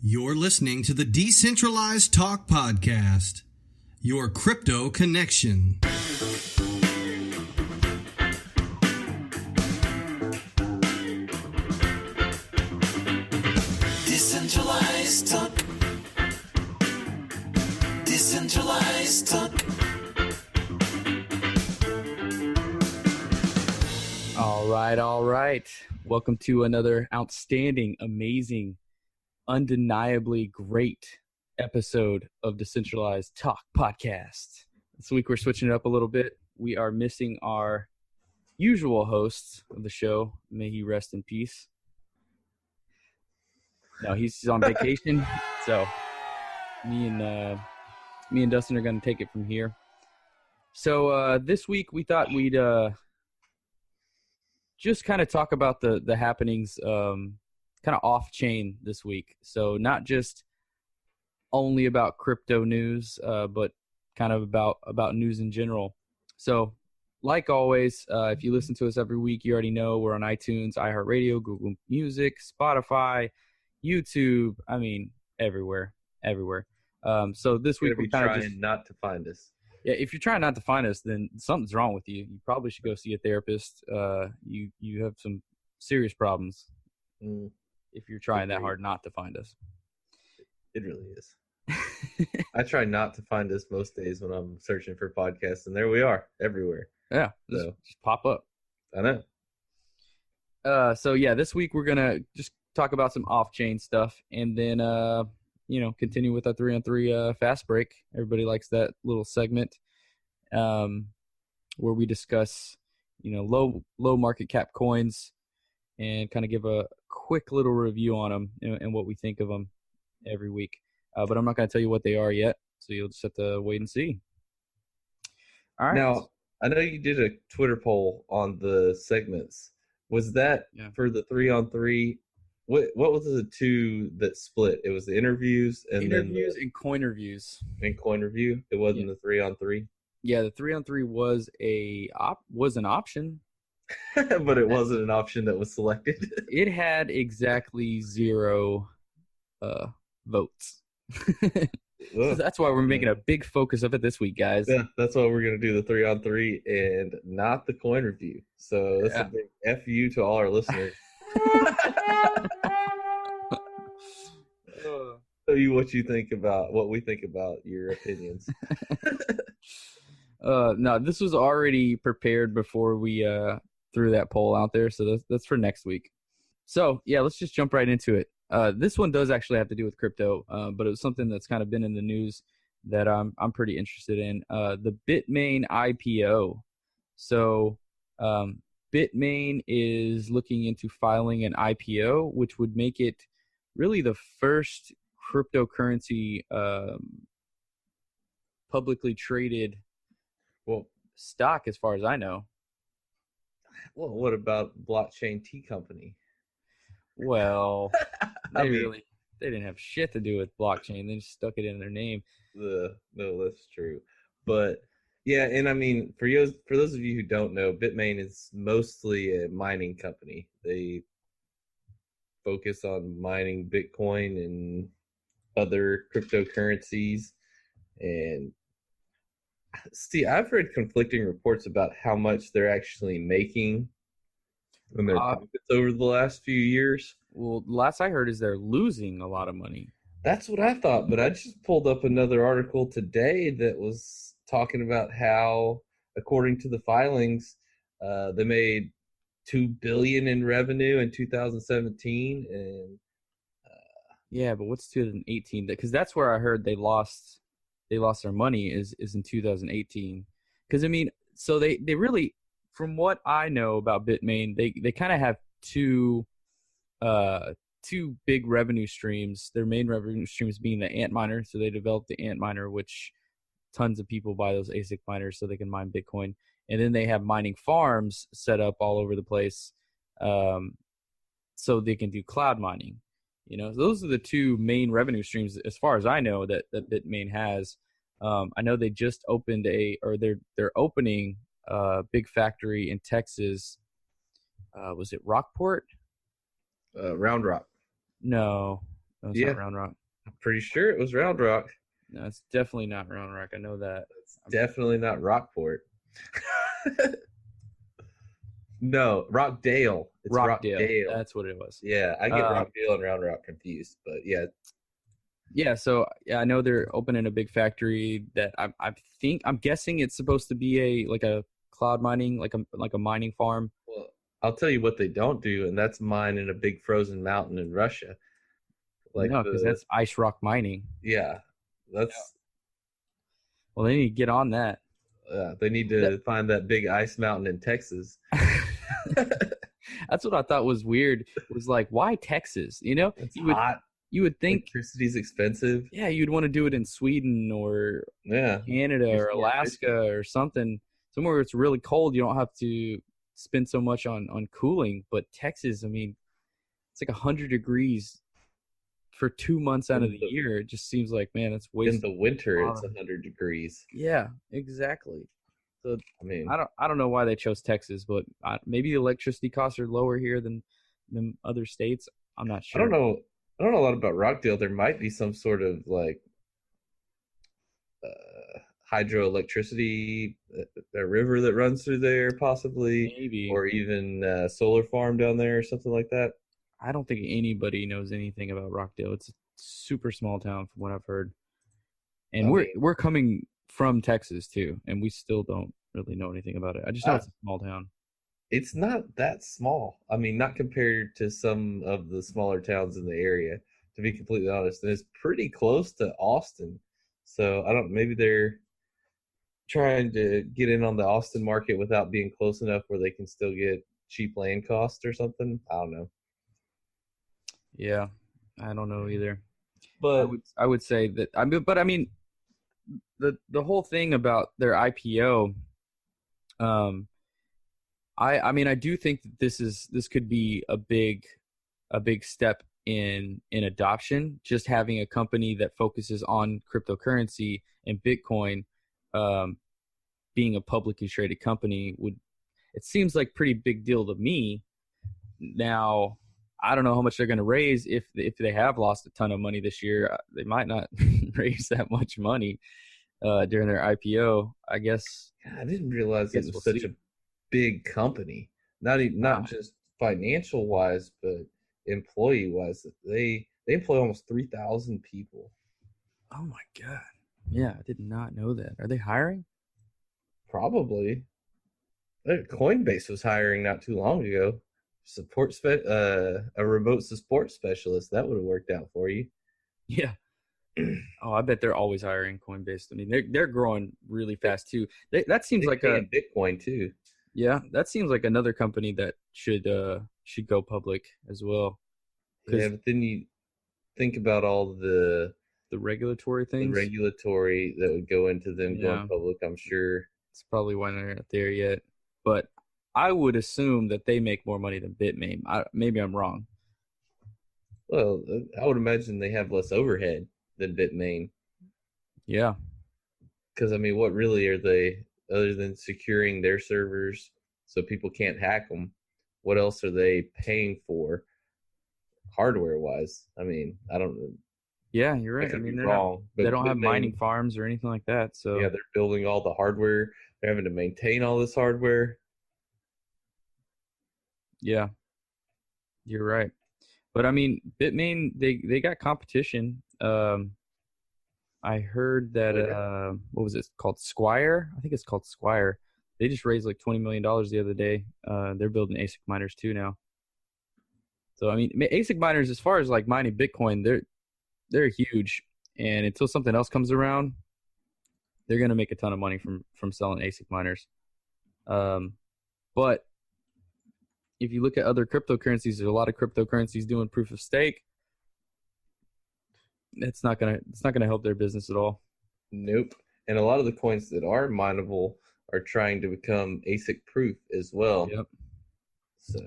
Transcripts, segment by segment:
You're listening to the Decentralized Talk Podcast, your crypto connection. Decentralized Talk. Decentralized Talk. All right. Welcome to another outstanding, amazing, undeniably great episode of Decentralized Talk Podcast. This week we're switching it up a little bit. We are missing our usual host of the show. May he rest in peace. No, he's on vacation, so me and Dustin are going to take it from here. So this week we thought we'd just kind of talk about the happenings kind of off-chain this week. So not just only about crypto news, but kind of about news in general. So like always, if you listen to us every week, you already know we're on iTunes, iHeartRadio, Google Music, Spotify, YouTube. I mean, everywhere. So this week we're kind of trying not to find us. Yeah, if you're trying not to find us, then something's wrong with you. You probably should go see a therapist. You have some serious problems if you're trying that hard not to find us. It really is. I try not to find us most days when I'm searching for podcasts, and there we are, everywhere. Yeah, just pop up. I know. So yeah, this week we're gonna just talk about some off-chain stuff, and then continue with our 3-on-3 fast break. Everybody likes that little segment where we discuss, low market cap coins and kind of give a quick little review on them and what we think of them every week. But I'm not going to tell you what they are yet, so you'll just have to wait and see. All right. Now, I know you did a Twitter poll on the segments. Was that for the 3-on-3? What was the two that split? It was the interviews and and coin reviews. And coin review. It wasn't the 3-on-3. Yeah, the 3-on-3 was an option, but it wasn't an option that was selected. It had exactly 0 votes. So that's why we're making a big focus of it this week, guys. Yeah, that's why we're going to do the 3-on-3 and not the coin review. So that's a big FU to all our listeners. Tell you what we think about your opinions. No, this was already prepared before we threw that poll out there, so that's for next week. So yeah, let's just jump right into it. This one does actually have to do with crypto, but it was something that's kind of been in the news that I'm pretty interested in. The Bitmain IPO. So Bitmain is looking into filing an IPO, which would make it really the first cryptocurrency publicly traded stock, as far as I know. Well, what about Blockchain Tea Company? Well, they didn't have shit to do with blockchain. They just stuck it in their name. No, that's true. But yeah, and I mean, for those of you who don't know, Bitmain is mostly a mining company. They focus on mining Bitcoin and other cryptocurrencies. And see, I've read conflicting reports about how much they're actually making in their profits over the last few years. Well, last I heard is they're losing a lot of money. That's what I thought, but I just pulled up another article today that was talking about how, according to the filings, they made $2 billion in revenue in 2017, and yeah, but what's 2018? Because that's where I heard they lost their money is in 2018. Because I mean, so they really, from what I know about Bitmain, they kind of have two big revenue streams. Their main revenue streams being the Antminer. So they developed the Antminer, which tons of people buy those ASIC miners so they can mine Bitcoin. And then they have mining farms set up all over the place, so they can do cloud mining. So those are the two main revenue streams, as far as I know, that Bitmain has. I know they just opened they're opening a big factory in Texas. Was it Rockport? Round Rock. No, No, it's Yeah. not Round Rock. I'm pretty sure it was Round Rock. No, it's definitely not Round Rock. I know that. It's definitely not Rockport. No, Rockdale. It's Rockdale. Rockdale. That's what it was. Yeah, I get Rockdale and Round Rock confused, but yeah. Yeah, so I know they're opening a big factory that I'm guessing it's supposed to be a cloud mining, like a mining farm. Well, I'll tell you what they don't do, and that's mine in a big frozen mountain in Russia. Like No, because that's ice rock mining. yeah, that's Well, they need to get on that. they need to find that big ice mountain in Texas. That's what I thought was weird. Was like, why Texas? You know, It's hot. you would think, Electricity's expensive. yeah, you'd want to do it in Sweden or Yeah, Canada It's or more Alaska or something, somewhere where it's really cold. You don't have to spend so much on cooling. But Texas, I mean, it's like 100 degrees for 2 months out of the year. It just seems like, man, it's in wasted. the winter it's 100 degrees. Yeah, exactly. So I mean, I don't know why they chose Texas, but maybe the electricity costs are lower here than other states. I'm not sure. I don't know. I don't know a lot about Rockdale. There might be some sort of like hydroelectricity, a river that runs through there, possibly, Maybe. or even a solar farm down there or something like that. I don't think anybody knows anything about Rockdale. It's a super small town from what I've heard. And we're coming from Texas too, and we still don't really know anything about it. I just know it's a small town. It's not that small. I mean, not compared to some of the smaller towns in the area, to be completely honest. And it's pretty close to Austin. So I don't. Maybe they're trying to get in on the Austin market without being close enough where they can still get cheap land cost or something. I don't know. Yeah, I don't know either. But I would say that I mean the whole thing about their IPO. I mean I do think that this could be a big step in adoption. Just having a company that focuses on cryptocurrency and Bitcoin, being a publicly traded company it seems like pretty big deal to me. Now, I don't know how much they're going to raise if they have lost a ton of money this year. They might not raise that much money during their IPO. I guess. I didn't realize it was such a big company. Not just financial wise, but employee wise. They employ almost 3,000 people. Oh my god! Yeah, I did not know that. Are they hiring? Probably. Coinbase was hiring not too long ago. A remote support specialist, that would have worked out for you. Yeah. Oh, I bet they're always hiring Coinbase. I mean, they're growing really fast too. That seems like a Bitcoin too. Yeah, that seems like another company that should go public as well. Yeah, but then you think about all the regulatory things. The regulatory that would go into them going public, I'm sure. It's probably why they're not there yet. But I would assume that they make more money than Bitmain. Maybe I'm wrong. Well, I would imagine they have less overhead than Bitmain. Yeah. Because, I mean, what really are they, other than securing their servers so people can't hack them, what else are they paying for hardware-wise? I mean, I don't know. Yeah, you're right. I mean, they don't have mining farms or anything like that. So yeah, they're building all the hardware. They're having to maintain all this hardware. Yeah, you're right. But I mean, Bitmain, they got competition. I heard that what was it called? Squire? I think it's called Squire. They just raised like $20 million the other day. They're building ASIC miners too now. So I mean, ASIC miners, as far as like mining Bitcoin, they're huge. And until something else comes around, they're gonna make a ton of money from selling ASIC miners. But if you look at other cryptocurrencies, there's a lot of cryptocurrencies doing proof of stake. It's not gonna help their business at all. Nope. And a lot of the coins that are mineable are trying to become ASIC proof as well. Yep. So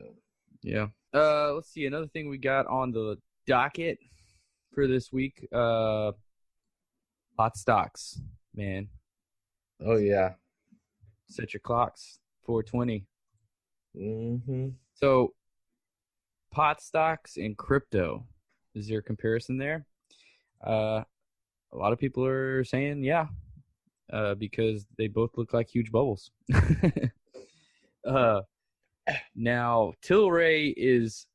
yeah. Let's see. Another thing we got on the docket for this week. Hot stocks, man. Oh yeah. Set your clocks. 420. Mm-hmm. So pot stocks and crypto. Is there a comparison there? A lot of people are saying, yeah, because they both look like huge bubbles. uh, Now, Tilray is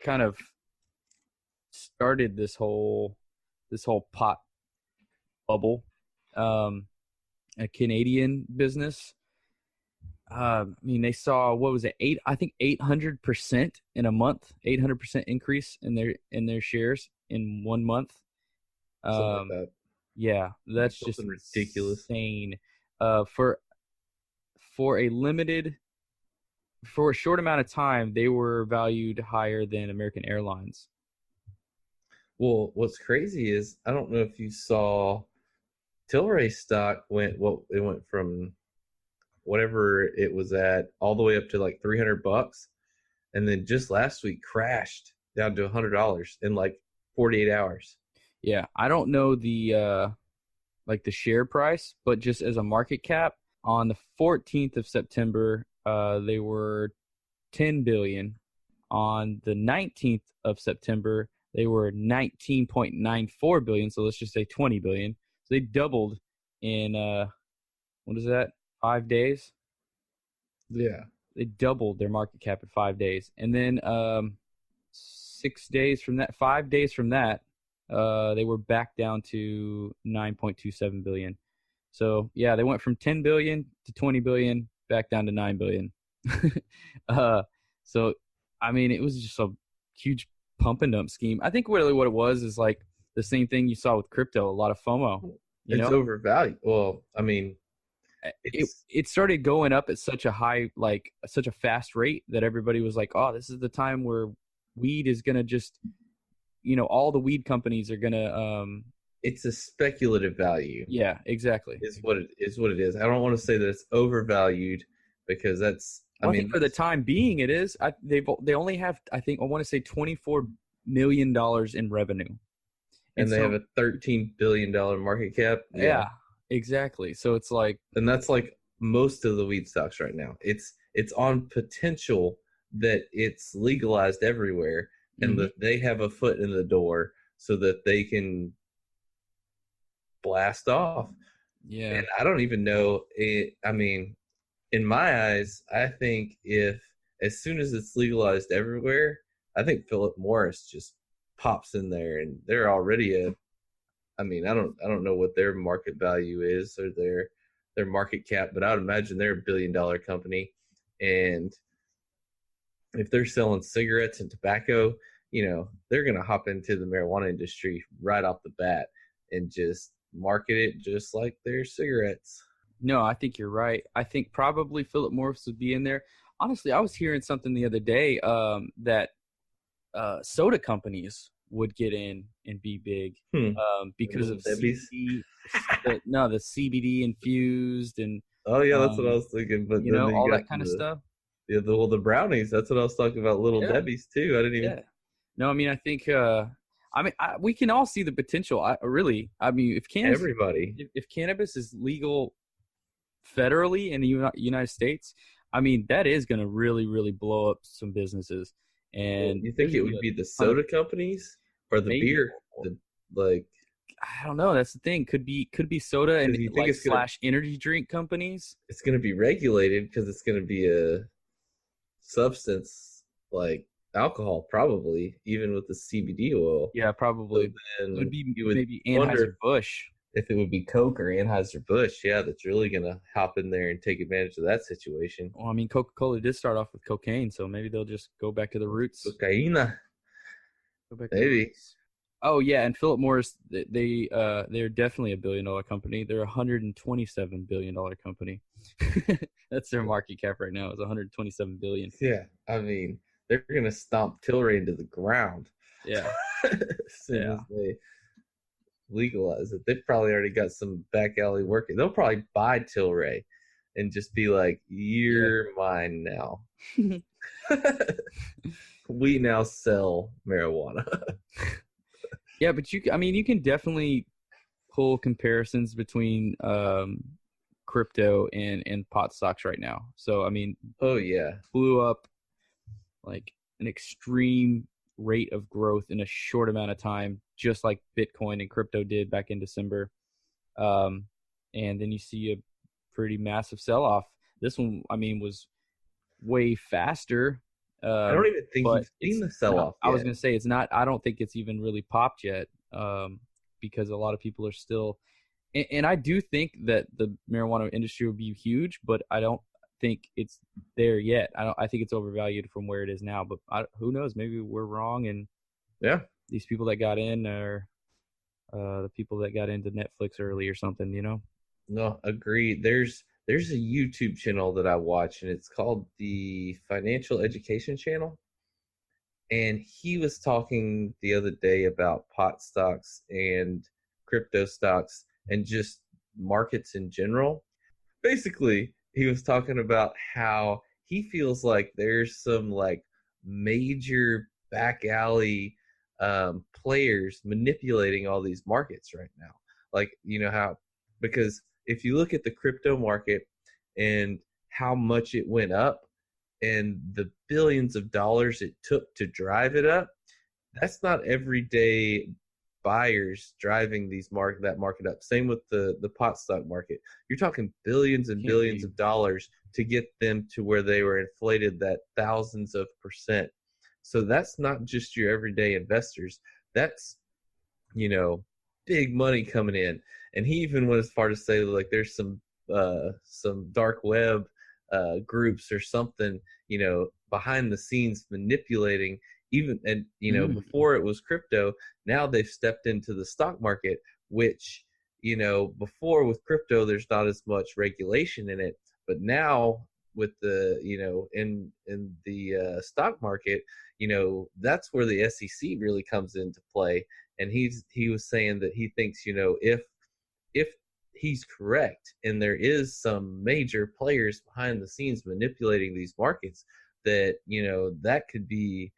kind of started this whole pot bubble, a Canadian business. I mean, they saw, what was it, 800% in a month, 800% increase in their shares in 1 month. Something like that. Yeah, that's Something just ridiculous. insane. For a short amount of time, they were valued higher than American Airlines. Well, what's crazy is I don't know if you saw Tilray stock went from whatever it was at all the way up to like $300, and then just last week crashed down to $100 in like 48 hours. Yeah, I don't know the share price, but just as a market cap, on the 14th of September, they were 10 billion. On the 19th of September, they were 19.94 billion. So let's just say 20 billion. So they doubled in what is that? 5 days. Yeah. They doubled their market cap in 5 days, and then 6 days from that, 5 days from that, they were back down to 9.27 billion. So yeah, they went from 10 billion to 20 billion, back down to 9 billion. So I mean, it was just a huge pump and dump scheme. I think really what it was is like the same thing you saw with crypto, a lot of FOMO. It's overvalued. Well, I mean, it started going up at such a high, like such a fast rate that everybody was like, oh, this is the time where weed is going to just, all the weed companies are going to, it's a speculative value. Yeah, exactly. Is what it is. I don't want to say that it's overvalued, because that's, I think for the time being it is. They only have, I want to say $24 million in revenue. And they have a $13 billion market cap. Yeah, exactly. So it's like, and that's like most of the weed stocks right now. It's on potential that it's legalized everywhere, and that they have a foot in the door so that they can blast off. Yeah. And I don't even know it. I mean, in my eyes, I think as soon as it's legalized everywhere, I think Philip Morris just pops in there, and they're already I don't know what their market value is, or their market cap, but I would imagine they're $1 billion company. And if they're selling cigarettes and tobacco, they're going to hop into the marijuana industry right off the bat and just market it just like their cigarettes. No, I think you're right. I think probably Philip Morris would be in there. Honestly, I was hearing something the other day that soda companies would get in and be big because of CBD. The CBD infused and oh yeah, that's what I was thinking. But all that kind of stuff. Yeah, the brownies. That's what I was talking about. Little Debbie's too. I didn't even. Yeah. No, I mean, I think. We can all see the potential. If cannabis is legal federally in the United States, I mean, that is going to really, really blow up some businesses. And you think it would be the soda companies or the beer? I don't know. That's the thing. Could be soda and / energy drink companies. It's going to be regulated because it's going to be a substance like alcohol, probably, even with the CBD oil. Yeah, probably. So it would be maybe Anheuser-Busch. If it would be Coke or Anheuser-Busch, that's really going to hop in there and take advantage of that situation. Well, I mean, Coca-Cola did start off with cocaine, so maybe they'll just go back to the roots. Cocaina. Maybe. Oh yeah, and Philip Morris, they're definitely $1 billion company. They're $127 billion company. That's their market cap right now. Is $127 billion. Yeah, I mean, they're gonna stomp Tilray into the ground. Yeah, as soon as they legalize it, they've probably already got some back alley working. They'll probably buy Tilray and just be like, "You're mine now." We now sell marijuana. Yeah, but you can definitely pull comparisons between crypto and pot stocks right now. So I mean, oh yeah, blew up like an extreme rate of growth in a short amount of time, just like Bitcoin and crypto did back in December. And then you see a pretty massive sell-off. This one, I mean, was way faster. I don't even think but you've seen the it's sell-off not, I was yet. going to say, it's not, I don't think it's even really popped yet, because a lot of people are still, and I do think that the marijuana industry will be huge, but I don't think it's there yet. I think it's overvalued from where it is now, but who knows? Maybe we're wrong, and Yeah. these people that got in are the people that got into Netflix early or something, you know? No, agreed. There's a YouTube channel that I watch, and it's called the Financial Education Channel. And he was talking the other day about pot stocks and crypto stocks and just markets in general. Basically, he was talking about how he feels like there's some like major back alley players manipulating all these markets right now. Like, you know how, because if you look at the crypto market and how much it went up and the billions of dollars it took to drive it up, that's not everyday buyers driving that market up. Same with the pot stock market. You're talking billions and billions of dollars to get them to where they were inflated that thousands of %. So that's not just your everyday investors. That's, you know, big money coming in. And he even went as far to say like there's some dark web groups or something, you know, behind the scenes manipulating even, and you know, before it was crypto, now they've stepped into the stock market, which, you know, before with crypto there's not as much regulation in it, but now with the, you know, in the stock market, you know, that's where the SEC really comes into play. And he was saying that he thinks, you know, if he's correct and there is some major players behind the scenes manipulating these markets, that, you know, that could be,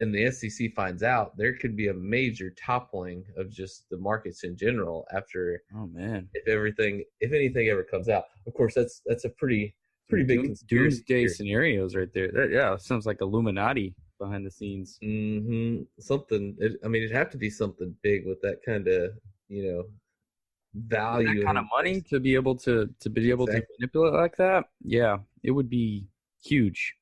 and the SEC finds out, there could be a major toppling of just the markets in general after, oh man, if anything ever comes out. Of course, that's a pretty big conspiracy doomsday theory. scenarios right there. Yeah, sounds like Illuminati behind the scenes. Something. I mean, it'd have to be something big with that kind of, you know, value, that kind of money to be able to manipulate like that. Yeah, it would be huge.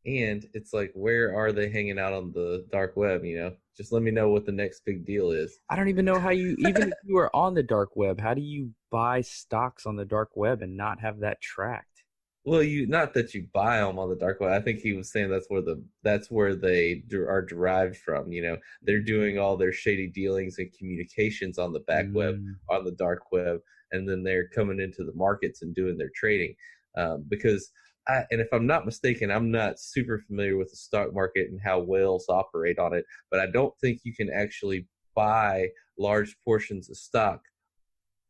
And it's like, where are they hanging out on the dark web? You know, just let me know what the next big deal is. I don't even know how you, even if you are on the dark web, how do you buy stocks on the dark web and not have that tracked? Well, not that you buy them on the dark web. I think he was saying that's where they are derived from. You know, they're doing all their shady dealings and communications on the back web, on the dark web, and then they're coming into the markets and doing their trading. Because and if I'm not mistaken, I'm not super familiar with the stock market and how whales operate on it, but I don't think you can actually buy large portions of stock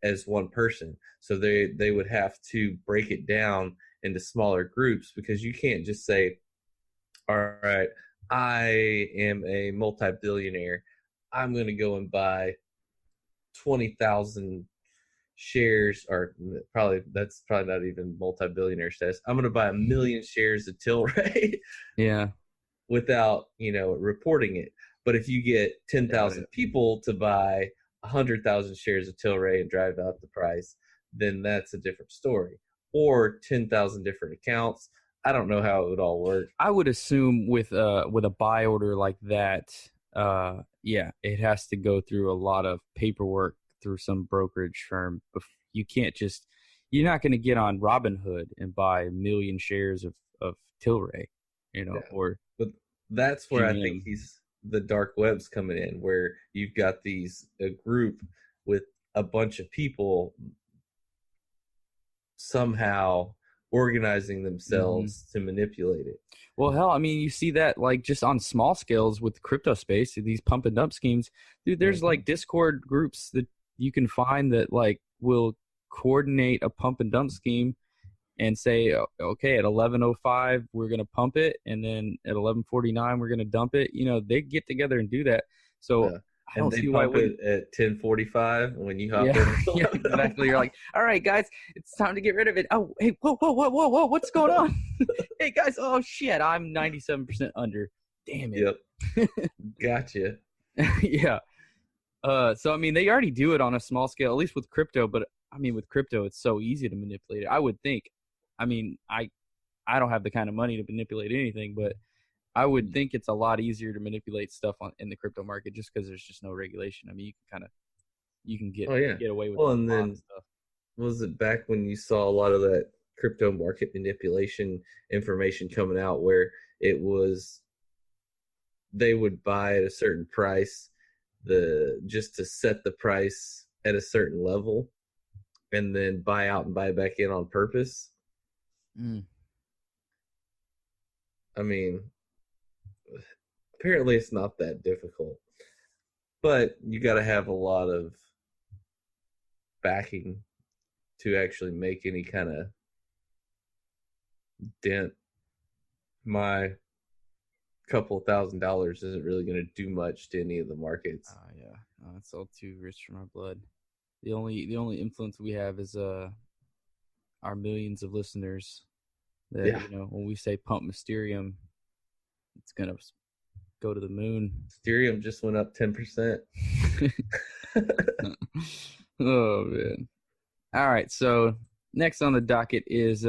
as one person. So they would have to break it down into smaller groups, because you can't just say, all right, I am a multi-billionaire, I'm going to go and buy 20,000 shares, or that's probably not even multi-billionaire status. I'm going to buy 1 million shares of Tilray. Yeah. Without, you know, reporting it. But if you get 10,000 people to buy 100,000 shares of Tilray and drive out the price, then that's a different story. Or 10,000 different accounts. I don't know how it would all work. I would assume with a buy order like that, yeah, it has to go through a lot of paperwork through some brokerage firm. You can't just, you're not going to get on Robinhood and buy 1 million shares of Tilray, you know, or. But that's where GM. I think the dark web's coming in, where you've got a group with a bunch of people somehow organizing themselves to manipulate it. Well, hell, I mean, you see that like just on small scales with crypto space, these pump and dump schemes. Dude, there's like Discord groups that you can find that like will coordinate a pump and dump scheme and say, okay, at 11:05 we're gonna pump it, and then at 11:49 we're gonna dump it. You know, they get together and do that. So I don't see why it at 10:45 when you hop in. Yeah, exactly. You're like, all right, guys, it's time to get rid of it. Oh, hey, whoa, what's going on? Hey, guys, oh shit, I'm 97% under. damn it. Yep. Gotcha. Yeah. So I mean, they already do it on a small scale, at least with crypto. But I mean, with crypto, it's so easy to manipulate it. I would think. I mean, I don't have the kind of money to manipulate anything, but I would think it's a lot easier to manipulate stuff in the crypto market just because there's just no regulation. I mean, you can get Oh yeah. get away with Well, a and lot then of stuff. was it back when you saw a lot of that crypto market manipulation information coming out where it was they would buy at a certain price just to set the price at a certain level and then buy out and buy back in on purpose. Mm. I mean, apparently it's not that difficult, but you got to have a lot of backing to actually make any kind of dent. My couple $1,000s isn't really going to do much to any of the markets. Yeah, no, it's all too rich for my blood. The only influence we have is our millions of listeners. That Yeah. when we say pump Mysterium, it's gonna go to the moon. Ethereum just went up 10%. Oh man! All right, so next on the docket is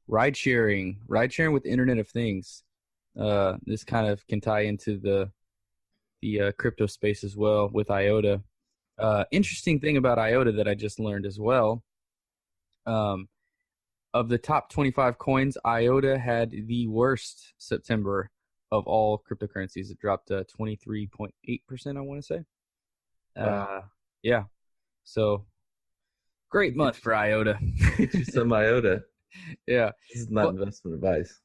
ride sharing with Internet of Things. This kind of can tie into the crypto space as well with IOTA. Interesting thing about IOTA that I just learned as well. Of the top 25 coins, IOTA had the worst September of all cryptocurrencies. It dropped 23.8%, I want to say. Wow. Yeah. So great month for IOTA. Get you some IOTA. Yeah. This is not investment advice.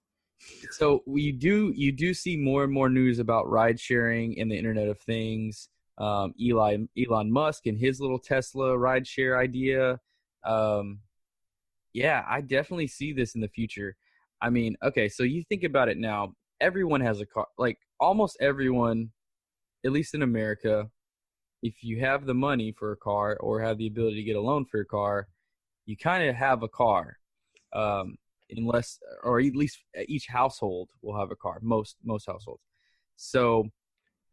So you do see more and more news about ride sharing and the Internet of Things. Elon Musk and his little Tesla ride share idea. Yeah, I definitely see this in the future. I mean, okay, so you think about it now. Everyone has a car. Like almost everyone, at least in America, if you have the money for a car or have the ability to get a loan for a car, you kind of have a car. Unless, or at least each household will have a car. Most households. So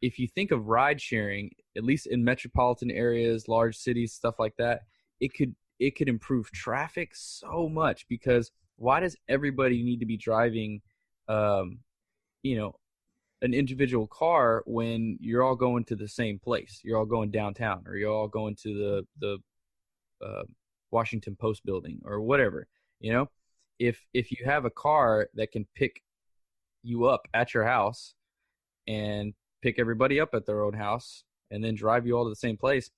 if you think of ride sharing, at least in metropolitan areas, large cities, stuff like that, it could improve traffic so much, because why does everybody need to be driving an individual car when you're all going to the same place? You're all going downtown, or you're all going to the Washington Post building or whatever. If you have a car that can pick you up at your house and pick everybody up at their own house and then drive you all to the same place,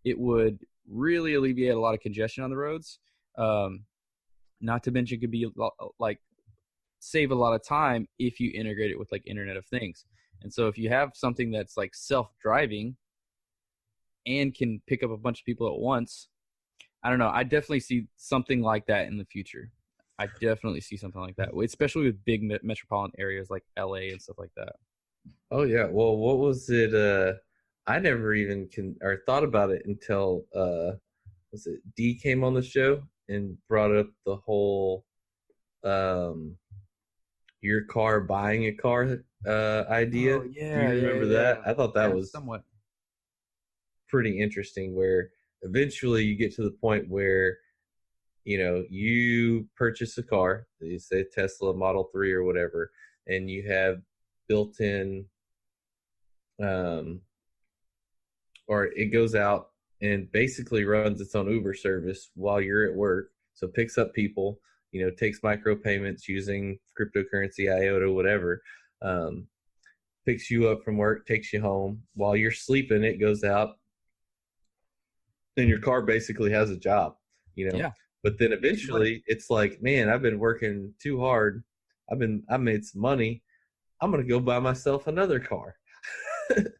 it would really alleviate a lot of congestion on the roads. Not to mention, could be like save a lot of time if you integrate it with like Internet of Things. And so if you have something that's like self-driving and can pick up a bunch of people at once, I don't know. I definitely see something like that in the future. I definitely see something like that, especially with big metropolitan areas like LA and stuff like that. Oh yeah. Well, what was it? I never even thought about it until was it D came on the show and brought up the whole your car buying a car idea. Oh, yeah, Do you remember that? I thought that was somewhat pretty interesting, where eventually you get to the point where you purchase a car, you say Tesla Model 3 or whatever, and you have built-in or it goes out and basically runs its own Uber service while you're at work. So it picks up people, takes micropayments using cryptocurrency, IOTA, whatever, picks you up from work, takes you home. While you're sleeping, it goes out, and your car basically has a job, Yeah. But then eventually it's like, man, I've been working too hard. I made some money. I'm going to go buy myself another car.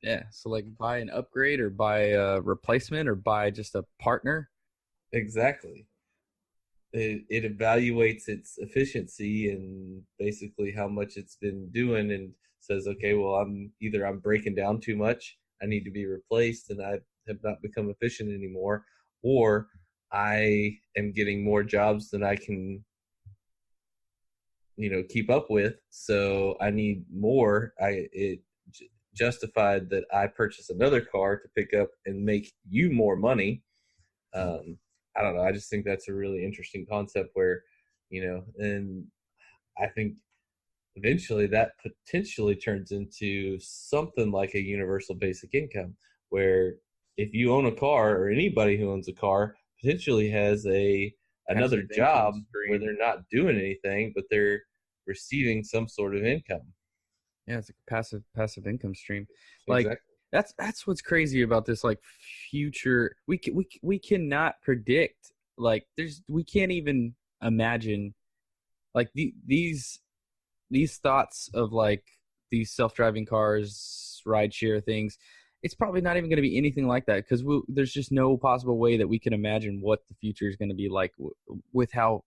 Yeah. So like buy an upgrade or buy a replacement or buy just a partner. Exactly. It evaluates its efficiency and basically how much it's been doing, and says, okay, well, I'm breaking down too much. I need to be replaced, and I have not become efficient anymore, or I am getting more jobs than I can keep up with. So I need more. It justified that I purchase another car to pick up and make you more money. I don't know. I just think that's a really interesting concept where, and I think eventually that potentially turns into something like a universal basic income, where if you own a car, or anybody who owns a car potentially has another job where they're not doing anything, but they're receiving some sort of income. Yeah, it's a passive income stream. Like Exactly. that's what's crazy about this future. We cannot predict. We can't even imagine these thoughts of these self-driving cars, rideshare things. It's probably not even going to be anything like that, because there's just no possible way that we can imagine what the future is going to be like with how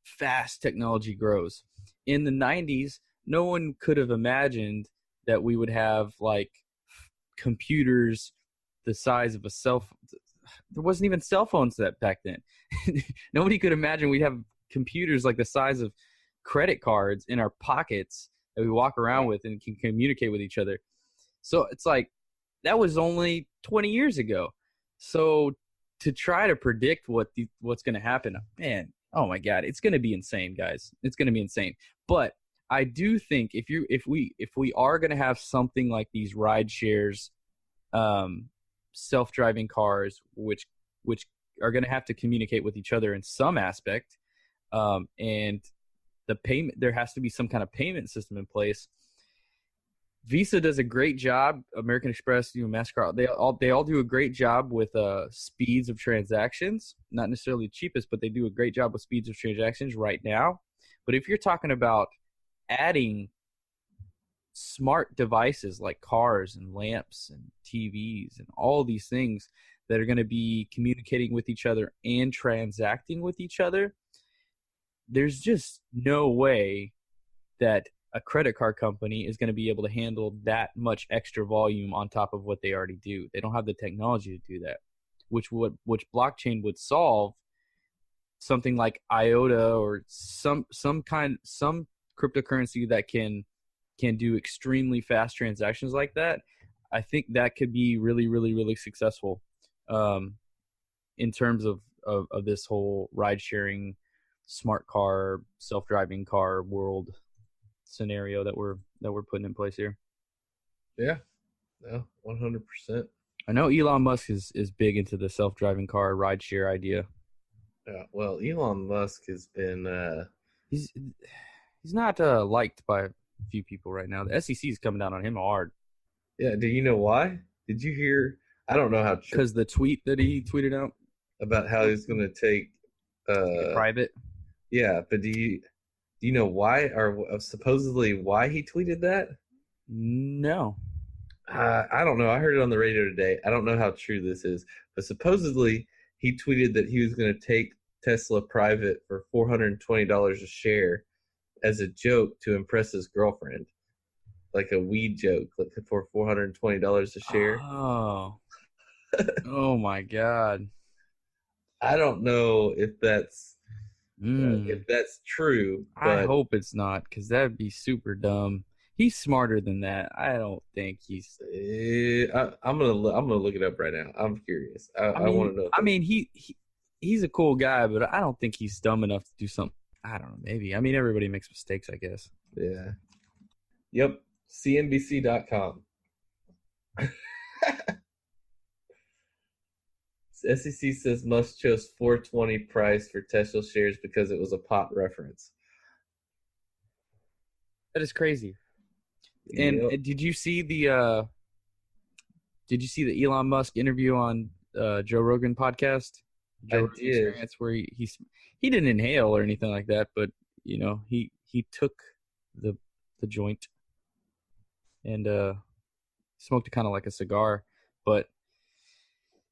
fast technology grows. In the 90s, no one could have imagined that we would have computers the size of a cell phone. There wasn't even cell phones back then. Nobody could imagine we'd have computers like the size of credit cards in our pockets that we walk around with and can communicate with each other. So it's that was only 20 years ago. So to try to predict what's going to happen, man, oh my God, it's going to be insane, guys. It's going to be insane. But I do think if we are going to have something like these ride shares, self-driving cars, which are going to have to communicate with each other in some aspect, and the payment, there has to be some kind of payment system in place. Visa does a great job. American Express, MasterCard, they all do a great job with speeds of transactions. Not necessarily the cheapest, but they do a great job with speeds of transactions right now. But if you're talking about adding smart devices like cars and lamps and TVs and all these things that are going to be communicating with each other and transacting with each other, there's just no way that a credit card company is going to be able to handle that much extra volume on top of what they already do. They don't have the technology to do that, which blockchain would solve. Something like IOTA or some cryptocurrency that can do extremely fast transactions like that. I think that could be really, really, really successful in terms of this whole ride sharing, smart car, self-driving car world scenario that we're putting in place here. Yeah, no, 100%. I know Elon Musk is big into the self-driving car ride share idea. Yeah, well, Elon Musk has been he's not liked by a few people right now. The SEC is coming down on him hard. Yeah, do you know why? Did you hear? I don't know how true. Because the tweet that he tweeted out about how he's going to take private. Yeah, but do you know why, or supposedly why he tweeted that? No. I don't know. I heard it on the radio today. I don't know how true this is, but supposedly he tweeted that he was going to take Tesla private for $420 a share as a joke to impress his girlfriend, like a weed joke, like for $420 a share. Oh, oh my God! I don't know if that's true. But I hope it's not, because that'd be super dumb. He's smarter than that. I don't think he's. I'm gonna look it up right now. I'm curious. I want to know. I mean, he's a cool guy, but I don't think he's dumb enough to do something. I don't know. Maybe. I mean, everybody makes mistakes, I guess. Yeah. Yep. CNBC.com. SEC says Musk chose $420 price for Tesla shares because it was a pot reference. That is crazy. Yep. And did you see the Elon Musk interview on Joe Rogan podcast? I did. Where he didn't inhale or anything like that, but he took the joint and smoked it kind of like a cigar. But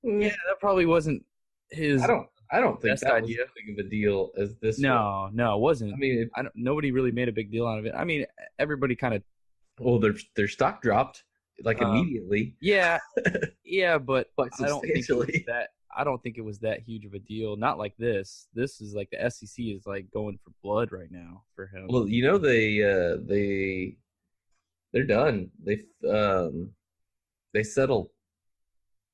yeah, that probably wasn't his. I don't think that idea. was as big of a deal as this. No, it wasn't. I mean, nobody really made a big deal out of it. I mean, everybody kind of. Well, their stock dropped immediately. Yeah, yeah, but quite substantially. I don't think it was that huge of a deal. Not like this. This is like the SEC is like going for blood right now for him. Well, they're done. They settled.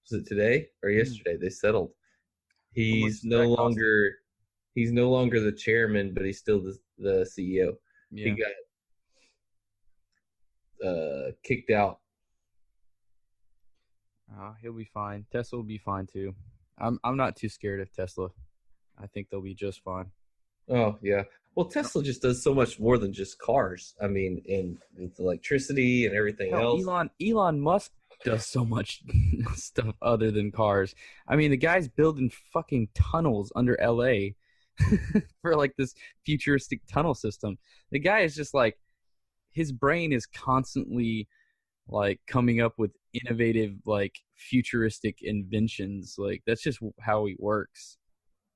Was it today or yesterday? They settled. much He's did no that cost him? longer he's no longer the chairman, but he's still the CEO. Yeah. He got kicked out. He'll be fine. Tesla will be fine too. I'm not too scared of Tesla. I think they'll be just fine. Oh yeah. Well, Tesla just does so much more than just cars. I mean, and with electricity and everything Hell, else. Elon Musk does so much stuff other than cars. I mean, the guy's building fucking tunnels under LA for like this futuristic tunnel system. The guy is just like, his brain is constantly like coming up with innovative, like futuristic inventions. Like that's just how he works.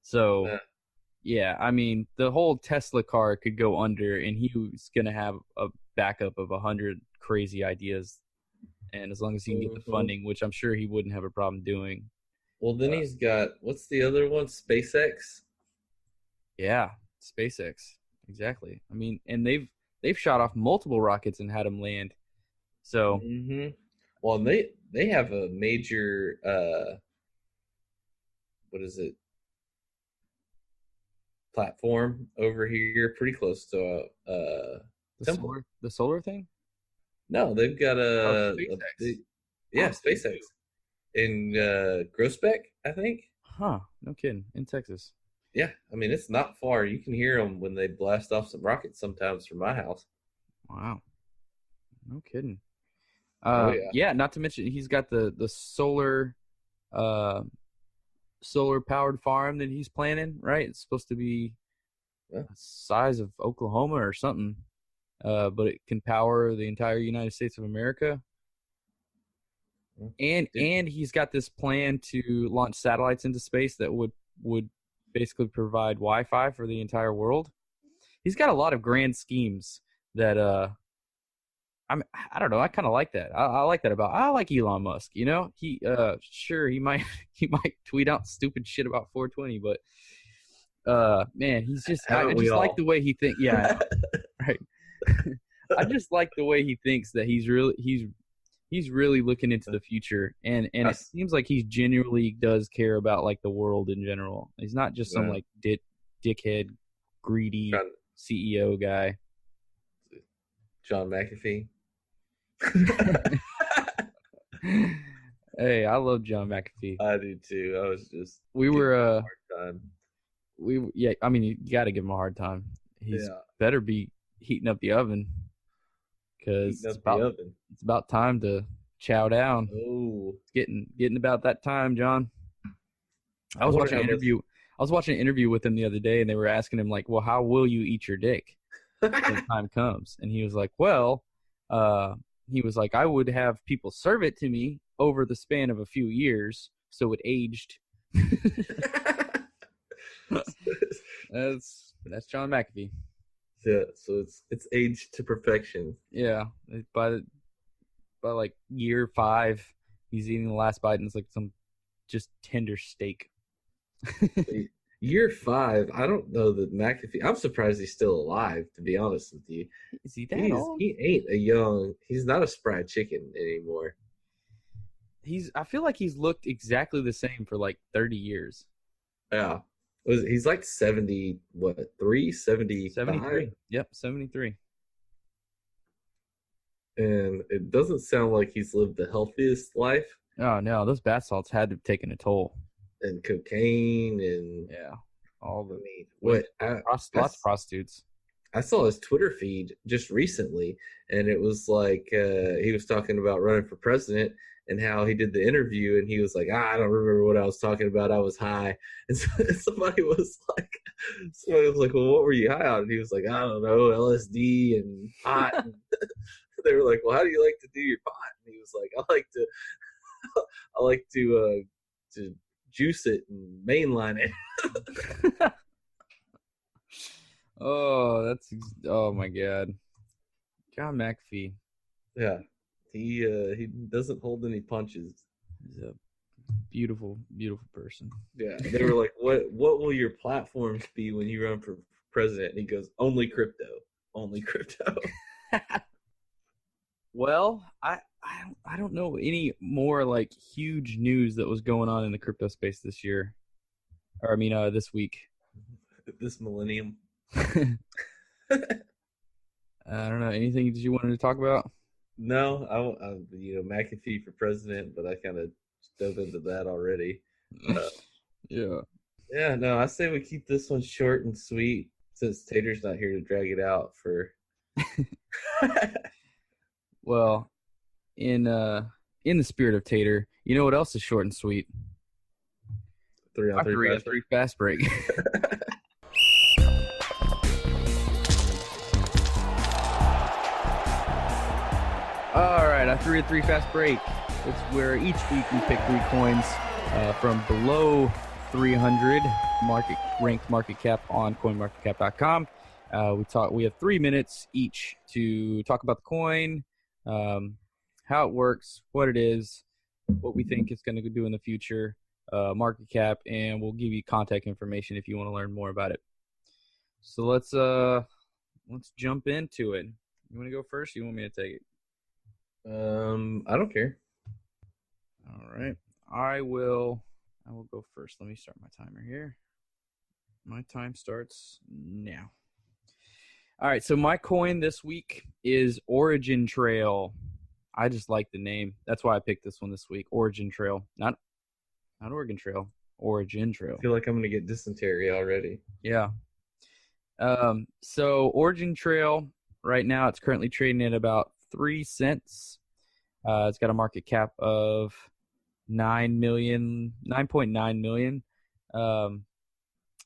So Yeah. yeah, I mean, the whole Tesla car could go under, and he was gonna have a backup of 100 crazy ideas. And as long as he can get the funding, which I'm sure he wouldn't have a problem doing. Well, then he's got what's the other one? SpaceX. Yeah, SpaceX, exactly. I mean, and they've shot off multiple rockets and had them land. So Mm-hmm. Well, and they have a major what is it? Platform over here, pretty close to temple. the solar thing. No, they've got a SpaceX. big, yeah, Oh, they SpaceX do. in Groesbeck, I think. Huh? No kidding. In Texas. Yeah, I mean it's not far. You can hear them when they blast off some rockets sometimes from my house. Wow. No kidding. Oh yeah. Yeah. Not to mention he's got the solar powered farm that he's planning. Right. It's supposed to be Yeah. the size of Oklahoma or something. But it can power the entire United States of America. And he's got this plan to launch satellites into space that would basically provide Wi-Fi for the entire world. He's got a lot of grand schemes that I don't know. I kind of like that. I like that I like Elon Musk. You know, he sure he might tweet out stupid shit about 420, but man, he's just I just like the way he thinks. Yeah, right. I just like the way he thinks that he's really looking into the future, and it seems like he genuinely does care about like the world in general. He's not just some like dickhead, greedy CEO guy. John McAfee. Hey, I love John McAfee. I do too. I was just we were a hard time. I mean you got to give him a hard time. He's better be heating up the oven because it's about time to chow down. Oh, It's getting about that time, John. I was watching an interview with him the other day, and they were asking him like, "Well, how will you eat your dick when the time comes?" And he was like, "Well, I would have people serve it to me over the span of a few years, so it aged." That's John McAfee. Yeah, so it's aged to perfection. Yeah, by like year 5, he's eating the last bite, and it's like some just tender steak. Year 5, I don't know that McAfee. I'm surprised he's still alive. To be honest with you, is he that old? He ain't he's not a spry chicken anymore. I feel like he's looked exactly the same for like 30 years. Yeah. He's like 70, 75? 73. Yep, 73. And it doesn't sound like he's lived the healthiest life. Oh, no, those bath salts had to have taken a toll. And cocaine and... Yeah, all the... lots of prostitutes. I saw his Twitter feed just recently, and it was like he was talking about running for president and how he did the interview, and he was like, I don't remember what I was talking about. I was high. And somebody was like, well, what were you high on? And he was like, I don't know, LSD and pot. And they were like, well, how do you like to do your pot? And he was like, I like to juice it and mainline it. Oh my God. John McAfee. Yeah. He doesn't hold any punches. He's a Beautiful, beautiful person. Yeah, they were like, "What will your platforms be when you run for president?" And he goes, "Only crypto, only crypto." Well, I don't know any more like huge news that was going on in the crypto space this year, or I mean, this week. This millennium. I don't know. Anything that you wanted to talk about? No, McAfee for president, but I kind of dove into that already. Yeah. Yeah, no, I say we keep this one short and sweet since Tater's not here to drag it out for. Well, in the spirit of Tater, you know what else is short and sweet? 3 on 3 3 fast break. All right, our 3 on 3 fast break. It's where each week we pick 3 coins from below 300 ranked market cap on coinmarketcap.com. We have 3 minutes each to talk about the coin, how it works, what it is, what we think it's going to do in the future, market cap, and we'll give you contact information if you want to learn more about it. So let's jump into it. You want to go first? Or you want me to take it? I don't care. All right. I will go first. Let me start my timer here. My time starts now. All right, so my coin this week is Origin Trail. I just like the name. That's why I picked this one this week. Origin Trail. Not Oregon Trail. Origin Trail. I feel like I'm going to get dysentery already. Yeah. So Origin Trail, right now it's currently trading at about 3 cents. It's got a market cap of 9.9 million.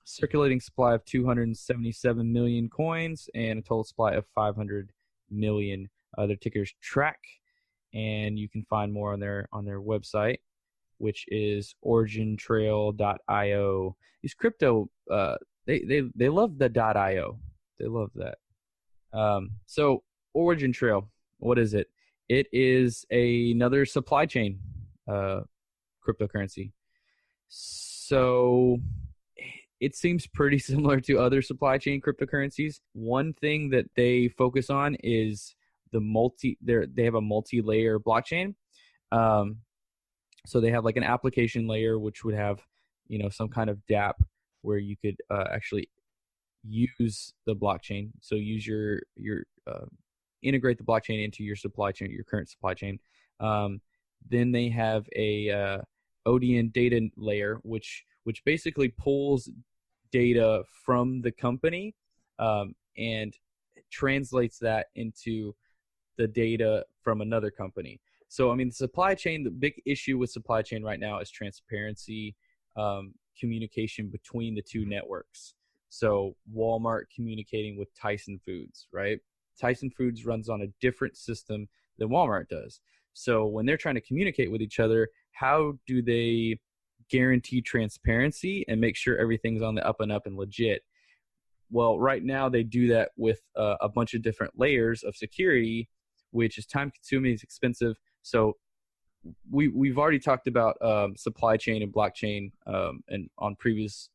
Circulating supply of 277 million coins and a total supply of 500 million. Their ticker's TRACK, and you can find more on their website, which is origintrail.io. These crypto, they love the .io. They love that. So Origin Trail, what is it? It is another supply chain cryptocurrency. So it seems pretty similar to other supply chain cryptocurrencies. One thing that they focus on is they have a multi-layer blockchain. So they have like an application layer, which would have, some kind of dApp where you could actually use the blockchain. So use your integrate the blockchain into your supply chain, your current supply chain. Then they have a ODN data layer, which basically pulls data from the company and translates that into the data from another company. So, I mean, the supply chain, the big issue with supply chain right now is transparency, communication between the two networks. So Walmart communicating with Tyson Foods, right? Tyson Foods runs on a different system than Walmart does. So when they're trying to communicate with each other, how do they guarantee transparency and make sure everything's on the up and up and legit? Well, right now they do that with a bunch of different layers of security, which is time consuming, it's expensive. So we've already talked about supply chain and blockchain and on previous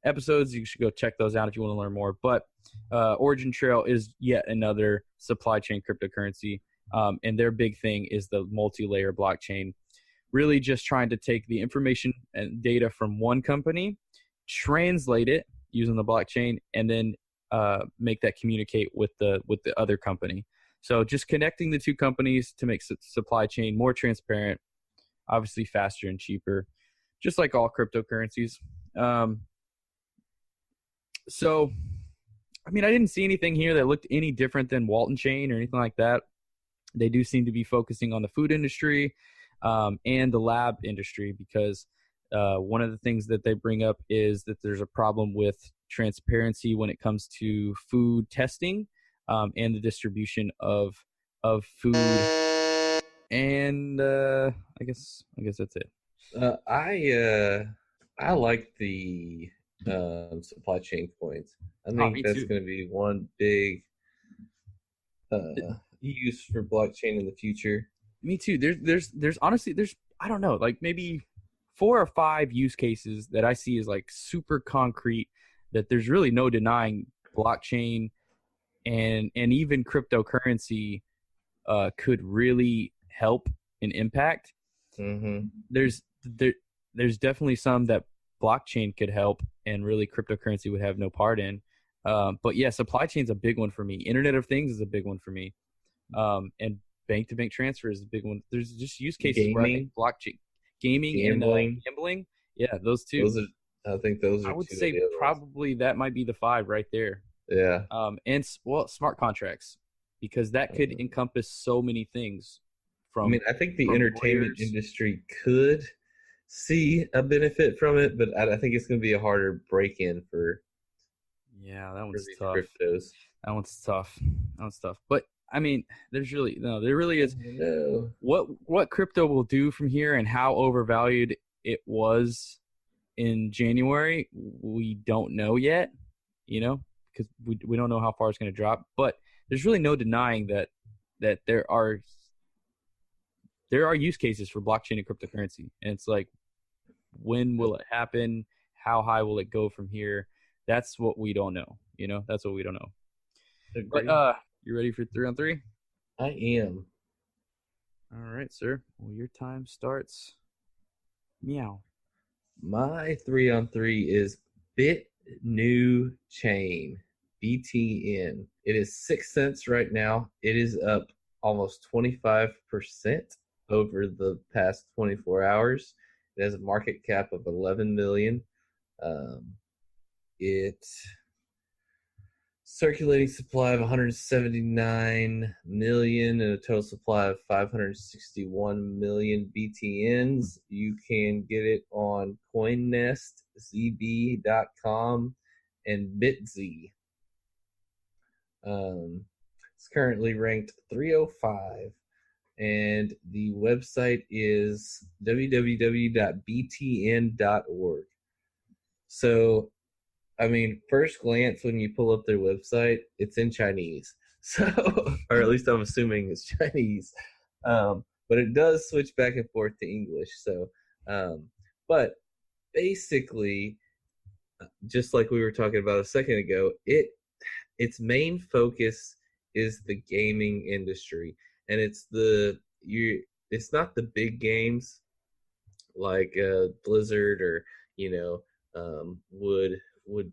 episodes. You should go check those out if you want to learn more. But Origin Trail is yet another supply chain cryptocurrency, and their big thing is the multi-layer blockchain. Really just trying to take the information and data from one company, translate it using the blockchain, and then make that communicate with the other company. So just connecting the two companies to make supply chain more transparent, obviously faster and cheaper, just like all cryptocurrencies. So, I mean, I didn't see anything here that looked any different than Walton Chain or anything like that. They do seem to be focusing on the food industry and the lab industry, because one of the things that they bring up is that there's a problem with transparency when it comes to food testing and the distribution of food. And I guess that's it. I like the supply chain coins. I think that's going to be one big use for blockchain in the future. Me too. There's honestly, I don't know, like maybe 4 or 5 use cases that I see as like super concrete that there's really no denying blockchain and even cryptocurrency could really help and impact. Mm-hmm. There's definitely some that blockchain could help and really cryptocurrency would have no part in. But yeah, supply chain is a big one for me. Internet of Things is a big one for me. And bank-to-bank transfer is a big one. There's just use cases where I think blockchain, gaming, Gambling. and gambling. Yeah, those two. I think those are. I would two say of the other probably that might be the 5 right there. ones. Yeah. Smart contracts, because that could encompass so many things. I think the entertainment lawyers. industry could see a benefit from it, but I think it's going to be a harder break-in for Yeah, that for one's these tough. cryptos. That one's tough. But I mean, there really is. No. What crypto will do from here and how overvalued it was in January, we don't know yet. Because we don't know how far it's going to drop. But there's really no denying that there are use cases for blockchain and cryptocurrency, and it's like, when will it happen? How high will it go from here? That's what we don't know. That's what we don't know. Agreed. But you ready for 3 on 3? I am. All right, sir. Well, your time starts. Meow. My 3 on 3 is Bitnew Chain, BTN. It is 6 cents right now. It is up almost 25% over the past 24 hours. It has a market cap of 11 million. It circulating supply of 179 million and a total supply of 561 million BTNs. You can get it on CoinNest, ZB.com, and BitZ. It's currently ranked 305, and the website is www.btn.org. So, first glance, when you pull up their website, it's in Chinese. So, or at least I'm assuming it's Chinese. But it does switch back and forth to English. So, but basically, just like we were talking about a second ago, its main focus is the gaming industry, and it's not the big games like Blizzard or would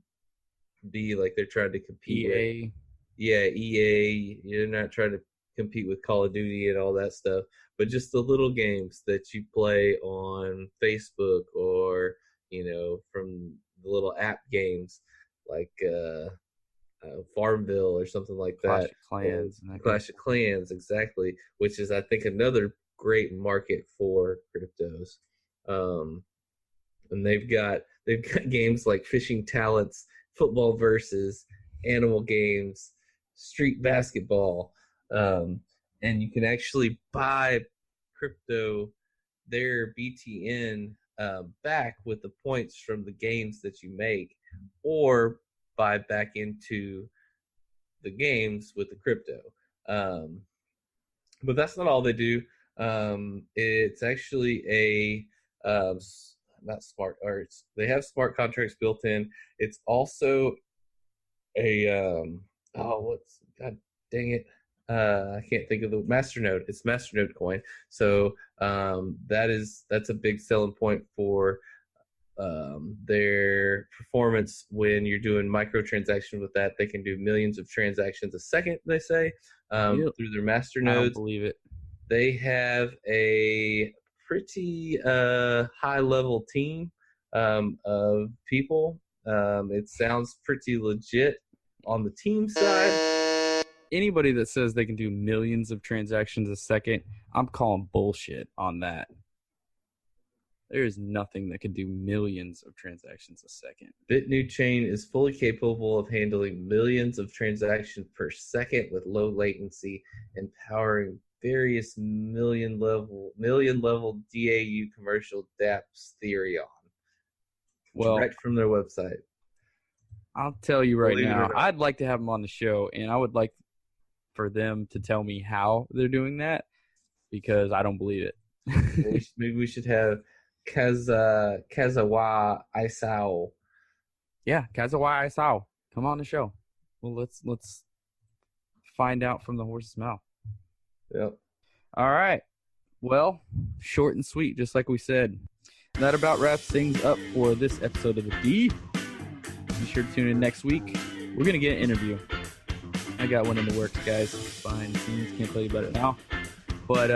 be like they're trying to compete EA. with. Yeah, EA. You're not trying to compete with Call of Duty and all that stuff, but just the little games that you play on Facebook or from the little app games like Farmville or something like that. Clash of Clans, exactly, which is, I think, another great market for cryptos. And they've got games like Fishing Talents, Football Versus, Animal Games, Street Basketball, and you can actually buy their BTN back with the points from the games that you make, or buy back into the games with the crypto. But that's not all they do. It's actually not smart, or they have smart contracts built in. It's also God dang it, I can't think of the Masternode. It's Masternode coin. So that's a big selling point for their performance when you're doing microtransactions with that. They can do millions of transactions a second, they say, through their Masternodes. I don't believe it. They have a pretty high level team of people. It sounds pretty legit on the team side. Anybody that says they can do millions of transactions a second, I'm calling bullshit on that. There is nothing that can do millions of transactions a second. Bitnew Chain is fully capable of handling millions of transactions per second with low latency and powering various million level DAU commercial dApps Theorion. Well, direct from their website. I'll tell you right Believe it or now, not. I'd like to have them on the show, and I would like for them to tell me how they're doing that, because I don't believe it. Maybe we should have Kazawa Isao. Yeah, Kazawai Sao. Come on the show. Well, let's find out from the horse's mouth. Yep. All right. Well, short and sweet, just like we said. That about wraps things up for this episode of the D. Be sure to tune in next week. We're going to get an interview. I got one in the works, guys. Behind the scenes. Can't tell you about it now. But,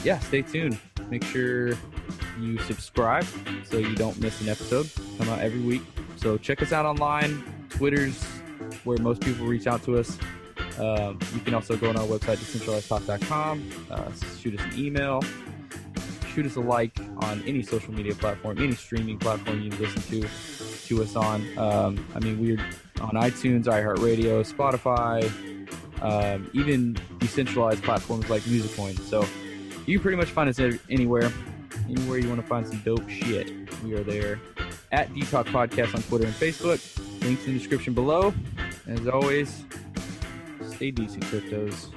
yeah, stay tuned. Make sure you subscribe so you don't miss an episode. Come out every week. So check us out online. Twitter's where most people reach out to us. You can also go on our website, decentralizedtalk.com. Shoot us an email. Shoot us a like on any social media platform, any streaming platform you listen to us on. I mean, we're on iTunes, iHeartRadio, Spotify, even decentralized platforms like Musicoin. So you can pretty much find us anywhere you want to find some dope shit. We are there at D-Talk Podcast on Twitter and Facebook. Links in the description below. As always, stay decent, cryptos.